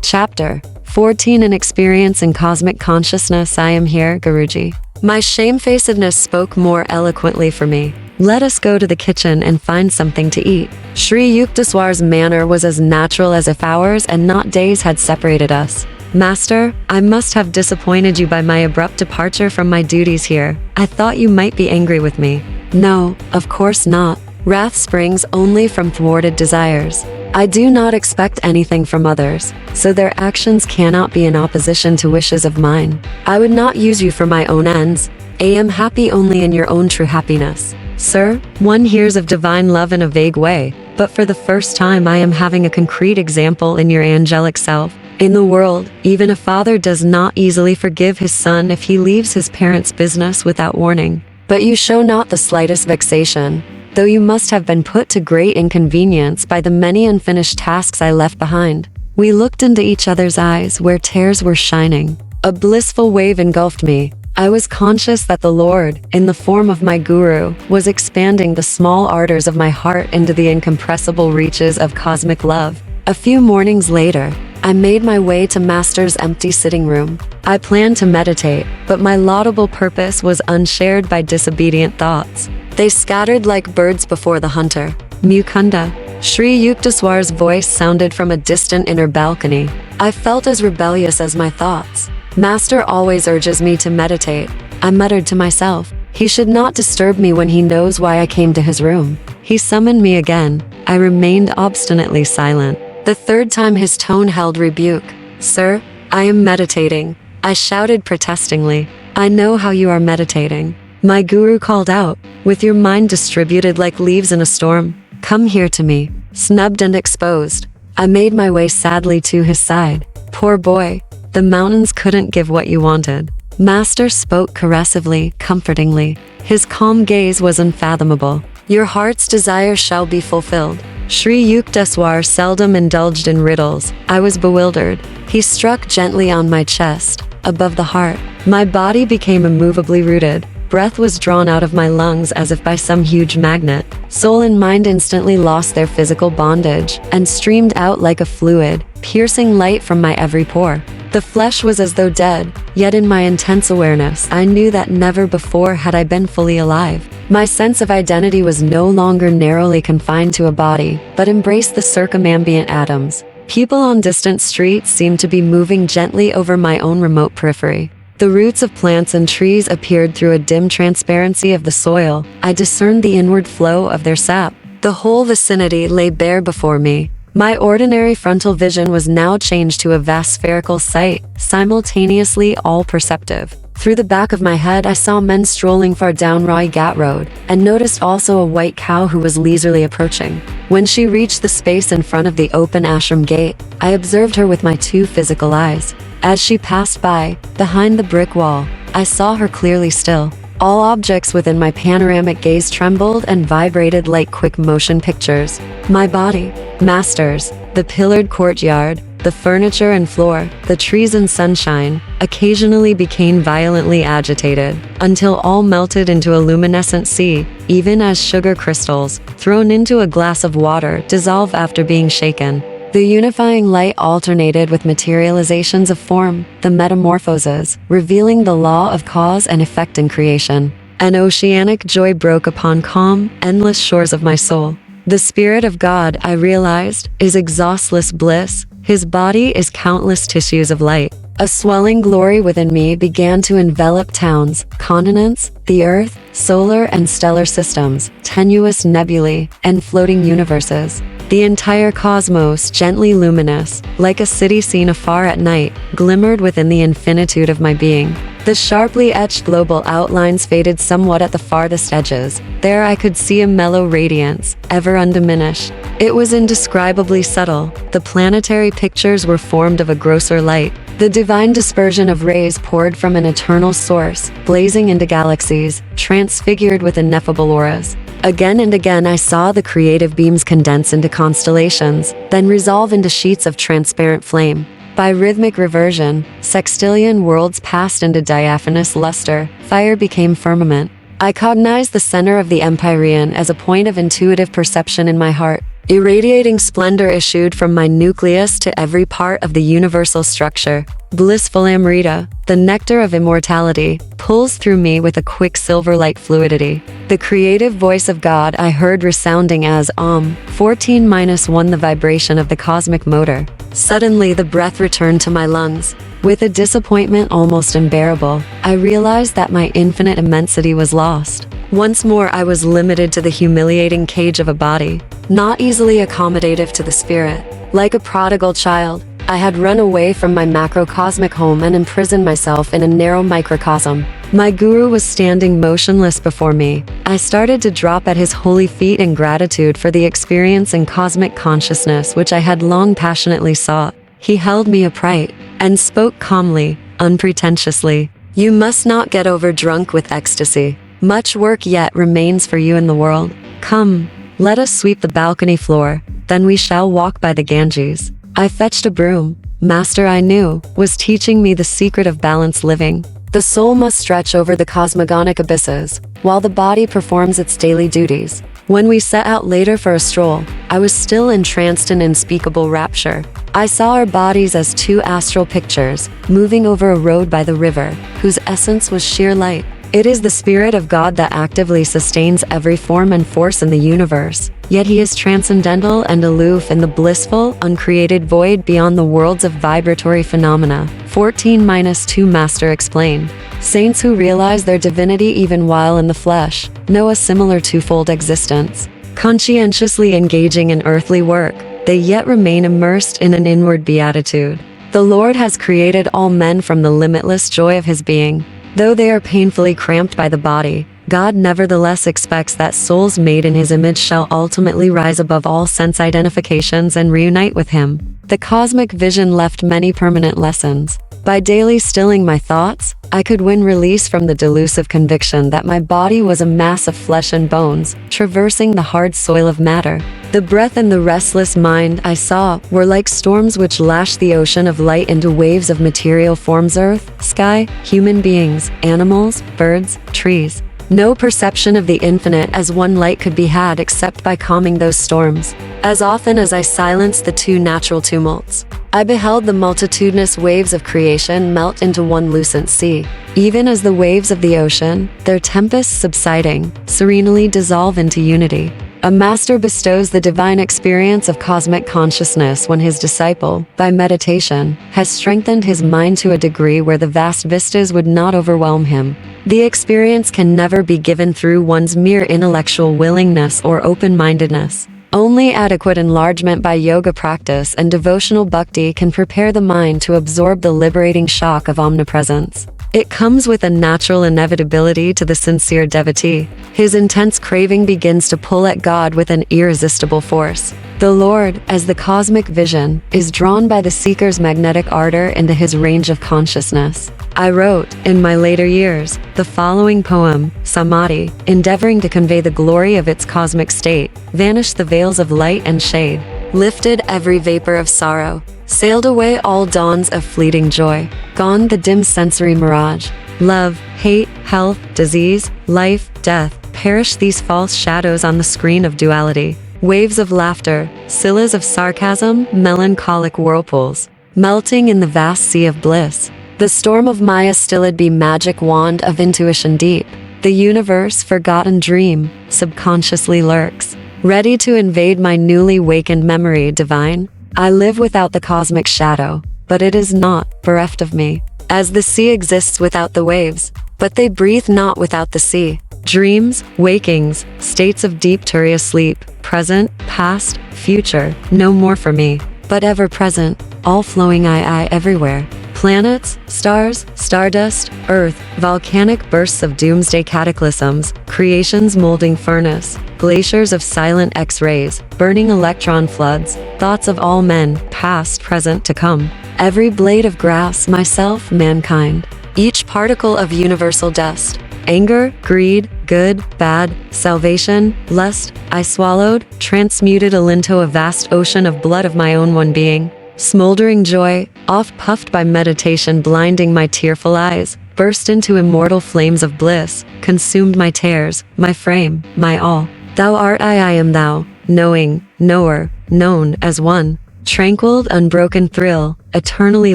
Chapter 14 An Experience in Cosmic Consciousness. I am here, Guruji. My shamefacedness spoke more eloquently for me. Let us go to the kitchen and find something to eat. Sri Yukteswar's manner was as natural as if hours and not days had separated us. Master, I must have disappointed you by my abrupt departure from my duties here. I thought you might be angry with me. No, of course not. Wrath springs only from thwarted desires. I do not expect anything from others, so their actions cannot be in opposition to wishes of mine. I would not use you for my own ends. I am happy only in your own true happiness. Sir, one hears of divine love in a vague way, but for the first time I am having a concrete example in your angelic self. In the world, even a father does not easily forgive his son if he leaves his parents' business without warning. But you show not the slightest vexation, though you must have been put to great inconvenience by the many unfinished tasks I left behind. We looked into each other's eyes where tears were shining. A blissful wave engulfed me. I was conscious that the Lord, in the form of my guru, was expanding the small ardors of my heart into the incompressible reaches of cosmic love. A few mornings later, I made my way to Master's empty sitting room. I planned to meditate, but my laudable purpose was unshared by disobedient thoughts. They scattered like birds before the hunter. Mukunda. Sri Yukteswar's voice sounded from a distant inner balcony. I felt as rebellious as my thoughts. Master always urges me to meditate. I muttered to myself. He should not disturb me when he knows why I came to his room. He summoned me again. I remained obstinately silent. The third time his tone held rebuke. Sir, I am meditating. I shouted protestingly. I know how you are meditating. My guru called out, with your mind distributed like leaves in a storm. Come here to me, snubbed and exposed. I made my way sadly to his side. Poor boy, the mountains couldn't give what you wanted. Master spoke caressively, comfortingly. His calm gaze was unfathomable. Your heart's desire shall be fulfilled. Sri Yukteswar seldom indulged in riddles. I was bewildered. He struck gently on my chest, above the heart. My body became immovably rooted. Breath was drawn out of my lungs as if by some huge magnet. Soul and mind instantly lost their physical bondage and streamed out like a fluid, piercing light from my every pore. The flesh was as though dead, yet in my intense awareness, I knew that never before had I been fully alive. My sense of identity was no longer narrowly confined to a body, but embraced the circumambient atoms. People on distant streets seemed to be moving gently over my own remote periphery. The roots of plants and trees appeared through a dim transparency of the soil. I discerned the inward flow of their sap. The whole vicinity lay bare before me. My ordinary frontal vision was now changed to a vast spherical sight, simultaneously all-perceptive. Through the back of my head I saw men strolling far down Rai Ghat Road, and noticed also a white cow who was leisurely approaching. When she reached the space in front of the open ashram gate, I observed her with my two physical eyes. As she passed by, behind the brick wall, I saw her clearly still. All objects within my panoramic gaze trembled and vibrated like quick motion pictures. My body, Master's, the pillared courtyard, the furniture and floor, the trees and sunshine, occasionally became violently agitated, until all melted into a luminescent sea, even as sugar crystals, thrown into a glass of water, dissolve after being shaken. The unifying light alternated with materializations of form, the metamorphoses, revealing the law of cause and effect in creation. An oceanic joy broke upon calm, endless shores of my soul. The Spirit of God, I realized, is exhaustless bliss. His body is countless tissues of light. A swelling glory within me began to envelop towns, continents, the earth, solar and stellar systems, tenuous nebulae, and floating universes. The entire cosmos, gently luminous, like a city seen afar at night, glimmered within the infinitude of my being. The sharply etched global outlines faded somewhat at the farthest edges. There I could see a mellow radiance, ever undiminished. It was indescribably subtle. The planetary pictures were formed of a grosser light. The divine dispersion of rays poured from an eternal source, blazing into galaxies, transfigured with ineffable auras. Again and again I saw the creative beams condense into constellations, then resolve into sheets of transparent flame. By rhythmic reversion, sextillion worlds passed into diaphanous luster, fire became firmament. I cognized the center of the empyrean as a point of intuitive perception in my heart. Irradiating splendor issued from my nucleus to every part of the universal structure. Blissful Amrita, the nectar of immortality, pulls through me with a quicksilver-like fluidity. The creative voice of God I heard resounding as 14-1, the vibration of the cosmic motor. Suddenly the breath returned to my lungs. With a disappointment almost unbearable, I realized that my infinite immensity was lost. Once more I was limited to the humiliating cage of a body, not easily accommodative to the spirit. Like a prodigal child, I had run away from my macrocosmic home and imprisoned myself in a narrow microcosm. My guru was standing motionless before me. I started to drop at his holy feet in gratitude for the experience in cosmic consciousness which I had long passionately sought. He held me upright and spoke calmly, unpretentiously. You must not get overdrunk with ecstasy. Much work yet remains for you in the world. Come, let us sweep the balcony floor, then we shall walk by the Ganges. I fetched a broom. Master I knew was teaching me the secret of balanced living. The soul must stretch over the cosmogonic abysses, while the body performs its daily duties. When we set out later for a stroll, I was still entranced in unspeakable rapture. I saw our bodies as two astral pictures, moving over a road by the river, whose essence was sheer light. It is the Spirit of God that actively sustains every form and force in the universe, yet He is transcendental and aloof in the blissful, uncreated void beyond the worlds of vibratory phenomena. 14-2 Master explained. Saints who realize their divinity even while in the flesh know a similar twofold existence. Conscientiously engaging in earthly work, they yet remain immersed in an inward beatitude. The Lord has created all men from the limitless joy of His being. Though they are painfully cramped by the body, God nevertheless expects that souls made in His image shall ultimately rise above all sense identifications and reunite with Him. The cosmic vision left many permanent lessons. By daily stilling my thoughts, I could win release from the delusive conviction that my body was a mass of flesh and bones, traversing the hard soil of matter. The breath and the restless mind I saw were like storms which lashed the ocean of light into waves of material forms: earth, sky, human beings, animals, birds, trees. No perception of the infinite as one light could be had except by calming those storms. As often as I silenced the two natural tumults, I beheld the multitudinous waves of creation melt into one lucent sea. Even as the waves of the ocean, their tempests subsiding, serenely dissolve into unity. A master bestows the divine experience of cosmic consciousness when his disciple, by meditation, has strengthened his mind to a degree where the vast vistas would not overwhelm him. The experience can never be given through one's mere intellectual willingness or open-mindedness. Only adequate enlargement by yoga practice and devotional bhakti can prepare the mind to absorb the liberating shock of omnipresence. It comes with a natural inevitability to the sincere devotee. His intense craving begins to pull at God with an irresistible force. The Lord, as the cosmic vision, is drawn by the seeker's magnetic ardor into his range of consciousness. I wrote, in my later years, the following poem, Samadhi, endeavoring to convey the glory of its cosmic state, vanished the veils of light and shade, lifted every vapor of sorrow, sailed away all dawns of fleeting joy, gone the dim sensory mirage. Love, hate, health, disease, life, death, perish these false shadows on the screen of duality. Waves of laughter, scillas of sarcasm, melancholic whirlpools, melting in the vast sea of bliss. The storm of Maya stilled be magic wand of intuition deep. The universe, forgotten dream, subconsciously lurks, ready to invade my newly wakened memory divine. I live without the cosmic shadow, but it is not bereft of me. As the sea exists without the waves, but they breathe not without the sea. Dreams, wakings, states of deep turiya sleep, present, past, future, no more for me, but ever present, all flowing I everywhere. Planets, stars, stardust, earth, volcanic bursts of doomsday cataclysms, creation's molding furnace, glaciers of silent X-rays, burning electron floods, thoughts of all men, past, present, to come. Every blade of grass, myself, mankind. Each particle of universal dust. Anger, greed, good, bad, salvation, lust, I swallowed, transmuted into a vast ocean of blood of my own one being. Smoldering joy, oft puffed by meditation blinding my tearful eyes, burst into immortal flames of bliss, consumed my tears, my frame, my all. Thou art I am thou, knowing, knower, known as one. Tranquil, unbroken thrill, eternally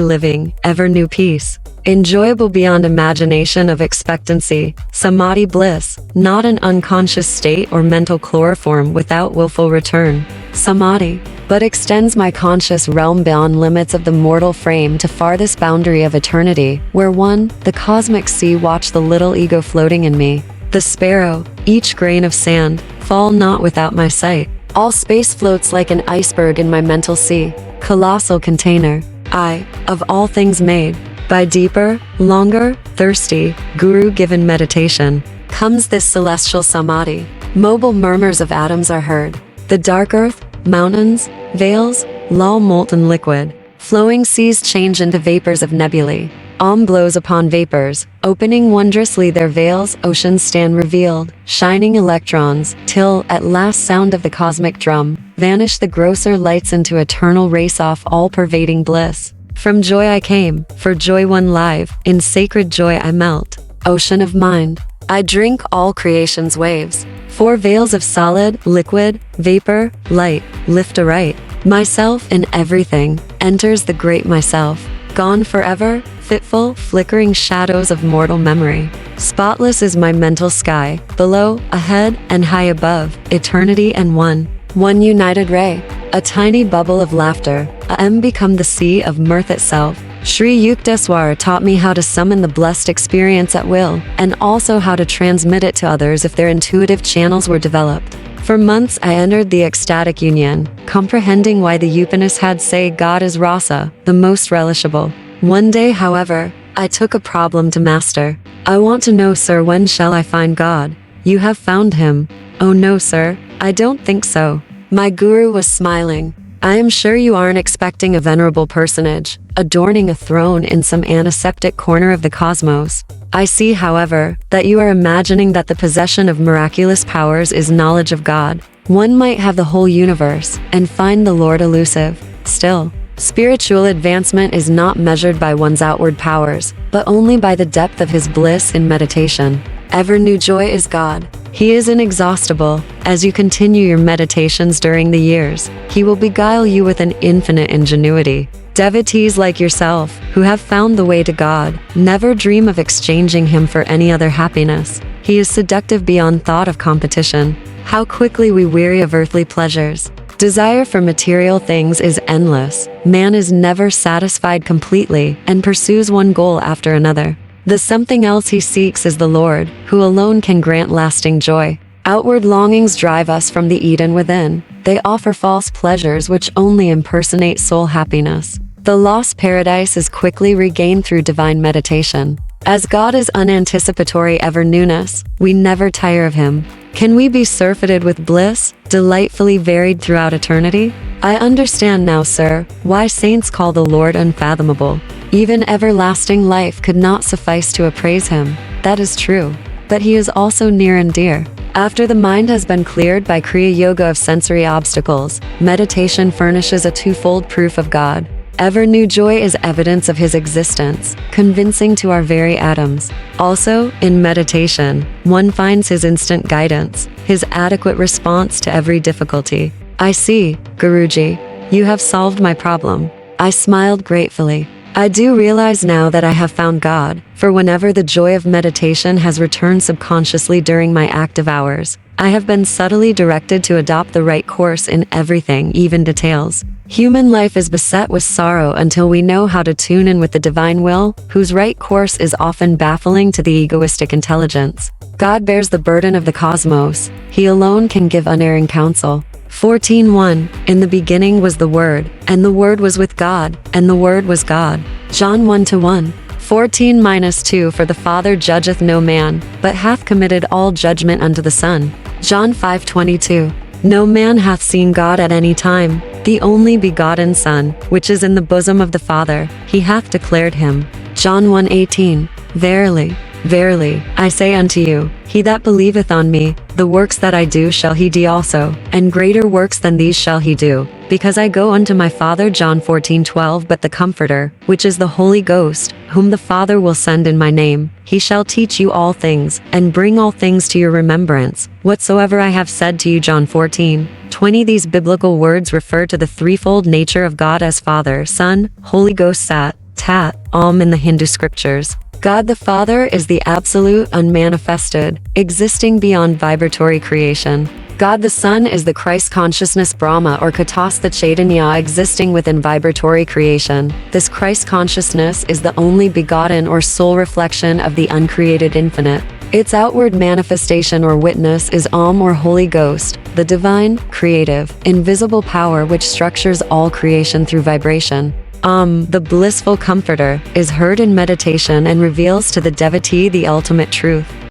living, ever new peace. Enjoyable beyond imagination of expectancy, samadhi bliss, not an unconscious state or mental chloroform without willful return. Samadhi, but extends my conscious realm beyond limits of the mortal frame to farthest boundary of eternity, where one, the cosmic sea, watch the little ego floating in me. The sparrow, each grain of sand, fall not without my sight. All space floats like an iceberg in my mental sea, colossal container. I, of all things made, by deeper, longer, thirsty, guru-given meditation, comes this celestial samadhi. Mobile murmurs of atoms are heard. The dark earth, mountains, vales, lull molten liquid. Flowing seas change into vapors of nebulae. Om blows upon vapors, opening wondrously their veils. Oceans stand revealed, shining electrons, till, at last sound of the cosmic drum, vanish the grosser lights into eternal race-off all-pervading bliss. From joy I came, for joy won live, in sacred joy I melt. Ocean of mind, I drink all creation's waves. Four veils of solid, liquid, vapor, light, lift aright. Myself in everything, enters the great myself. Gone forever, fitful, flickering shadows of mortal memory. Spotless is my mental sky, below, ahead, and high above, eternity and one. One united ray, a tiny bubble of laughter. I am become the sea of mirth itself. Sri Yukteswar taught me how to summon the blessed experience at will, and also how to transmit it to others if their intuitive channels were developed. For months I entered the ecstatic union, comprehending why the Upanishads say God is rasa, the most relishable. One day, however, I took a problem to master. I want to know, sir, when shall I find God? You have found him. Oh no, sir, I don't think so. My guru was smiling. I am sure you aren't expecting a venerable personage, adorning a throne in some antiseptic corner of the cosmos. I see, however, that you are imagining that the possession of miraculous powers is knowledge of God. One might have the whole universe, and find the Lord elusive. Still, spiritual advancement is not measured by one's outward powers, but only by the depth of his bliss in meditation. Ever new joy is God. He is inexhaustible. As you continue your meditations during the years, he will beguile you with an infinite ingenuity. Devotees like yourself, who have found the way to God, never dream of exchanging him for any other happiness. He is seductive beyond thought of competition. How quickly we weary of earthly pleasures. Desire for material things is endless. Man is never satisfied completely and pursues one goal after another. The something else he seeks is the Lord, who alone can grant lasting joy. Outward longings drive us from the Eden within. They offer false pleasures which only impersonate soul happiness. The lost paradise is quickly regained through divine meditation. As God is unanticipatory ever newness, we never tire of him. Can we be surfeited with bliss, delightfully varied throughout eternity? I understand now, sir, why saints call the Lord unfathomable. Even everlasting life could not suffice to appraise him. That is true. But he is also near and dear. After the mind has been cleared by Kriya Yoga of sensory obstacles, meditation furnishes a twofold proof of God. Ever new joy is evidence of his existence, convincing to our very atoms. Also, in meditation, one finds his instant guidance, his adequate response to every difficulty. I see, Guruji, you have solved my problem. I smiled gratefully. I do realize now that I have found God, for whenever the joy of meditation has returned subconsciously during my active hours, I have been subtly directed to adopt the right course in everything, even details. Human life is beset with sorrow until we know how to tune in with the divine will, whose right course is often baffling to the egoistic intelligence. God bears the burden of the cosmos. He alone can give unerring counsel. 14:1 In the beginning was the Word, and the Word was with God, and the Word was God. John 1:1. 14-2 For the Father judgeth no man, but hath committed all judgment unto the Son. John 5:22. No man hath seen God at any time. The only begotten Son, which is in the bosom of the Father, he hath declared him. John 1:18. Verily, verily, I say unto you, he that believeth on me, the works that I do shall he do also, and greater works than these shall he do, because I go unto my Father, John 14:12, but the Comforter, which is the Holy Ghost, whom the Father will send in my name, he shall teach you all things, and bring all things to your remembrance, whatsoever I have said to you. John 14:20. These biblical words refer to the threefold nature of God as Father, Son, Holy Ghost, Sat, Tat, Om in the Hindu scriptures. God the Father is the absolute, unmanifested, existing beyond vibratory creation. God the Son is the Christ consciousness Brahma or Katastha Chaitanya existing within vibratory creation. This Christ consciousness is the only begotten or sole reflection of the uncreated infinite. Its outward manifestation or witness is Om or Holy Ghost, the divine, creative, invisible power which structures all creation through vibration. The blissful comforter, is heard in meditation and reveals to the devotee the ultimate truth.